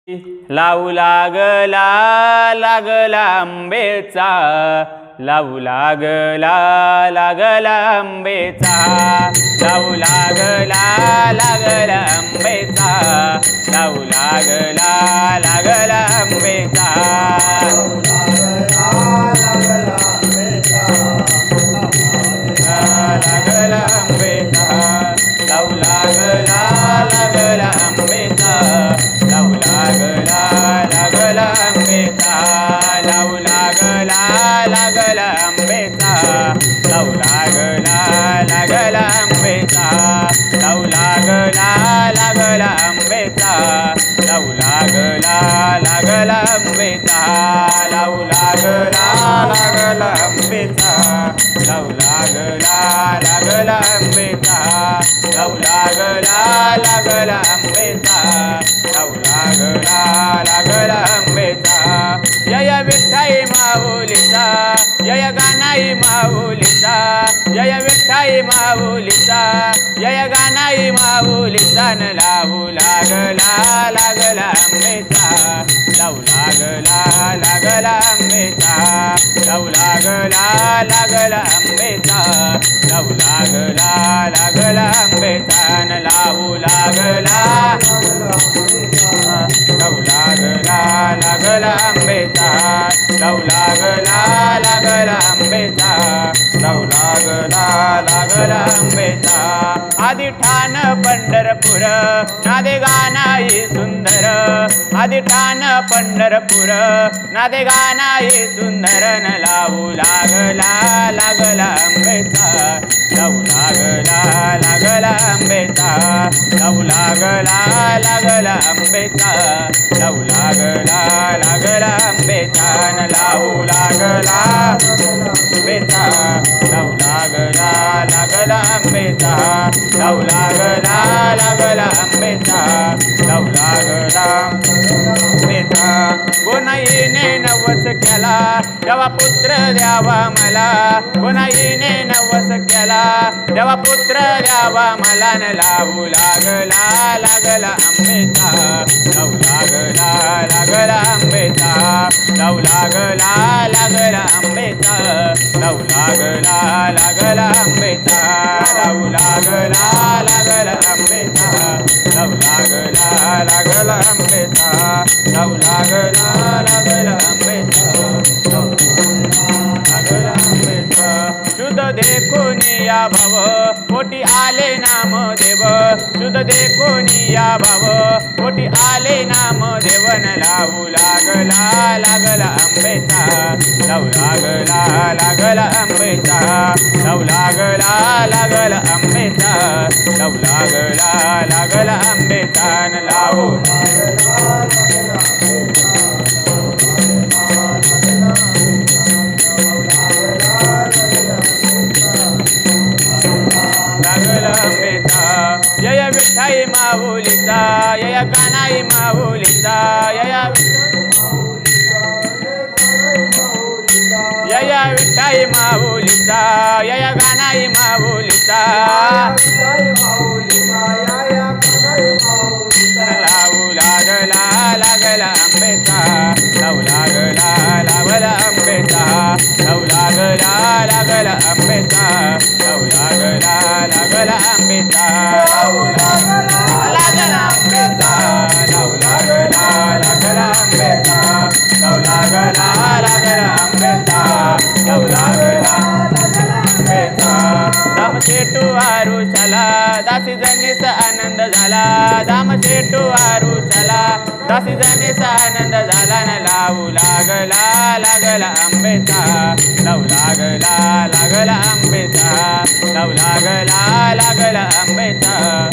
लावू लागला लागला आंबेचा, लावू लागला लागला आंबेचा, लावू लागला लागला आंबेचा, लावू लागला लागला आंबेचा, लागला आंबेचा, लावू लागला लागला आंबेचा, लावू लागला लागला आंबेचा, लावू लागला लागला आंबेचा, लावू लागला लागला आंबेचा, लावू लागला लागला आंबेचा, लावू लागला लागला आंबेचा, लावू लागला लागला आंबेचा, लावू लागला लागला आंबेचा, लावू लागला लागला आंबेचा, लावू लागला लागला आंबेचा. जय विठ्ठाई माऊलीचा, जय गाणाई माऊलीचा, जय विठ्ठाई माऊलीचा, जय गाणाई माऊलीचा, न लावू लागला लागला आंबेचा, लावू लागला लागला आंबेचा, लावू लागला लागला आंबेचा, लावू लागला लागला आंबेचा, न लावू लागला लावू लागला लागला आंबेचा, लावू लागला लागला आंबेचा, लावू लागला लागला आंबेचा. आदिठाण पंढरपूर नादे गाणाई सुंदर, आदिठाण पंढरपूर नादे गाणाई सुंदर, न लावू लागला लागला आंबेचा, लावू लागला लागला आंबेचा, लावू लागला लागला आंबेचा, लावू लागला लागला आंबेचा, न लावू लागला आंबेचा, लावू लागला लागला आंबेचा, लावू लागला लागला आंबेचा, लावू लागला आंबेचा. कोणाईने नवस केला तेव्हा पुत्र द्यावा मला, कोणाईने नवस केला तेव्हा पुत्र द्यावा मला, न लावू लागला लागला आंबेचा, लावू लागला लागला आंबेचा, लावू लागला लागला आंबेचा, लावू लागला लागला आंबेचा, लावू लागला लागला आंबेचा, लावू लागला लागला आंबेचा, लावू लागला लागला आंबेचा, लागला आंबेचा. शुद्ध देखून या भाव पोटी आले नाम देव, शुद्ध देखून या भाव पोटी आले नाम देवन, लावू लागला लागला आंबेचा, लावू लागला लागला आंबेचा, लावू लागला लागला आंबेचा, लावू लागला लागला आंबेचा, न लावू लागला आंबेचा. जय विठ्ठाई माऊलीचा, जय गाणाई माऊलीचा, जय विठ्ठाई माऊलीचा, जय गाणाई माऊलीचा, लावू लागला लागला आंबेचा, लावू लागला लागला आंबेचा, लावू लागला लागला आंबेचा, लावू लागला लागला आंबेचा, लावू लागला लागला आंबेचा, लावू लागला लागला आंबेचा, लावू लागला लागला आंबेचा, लावू लागला आंबेचा. दाम शेटू आरुषाला दासी जनीस आनंद झाला, दाम शेटू आरुषाला दासी जनीस आनंद झाला, न लावू लागला लागला आंबेचा, लावू लागला लागला आंबेचा, लावू लागला लागला आंबेचा,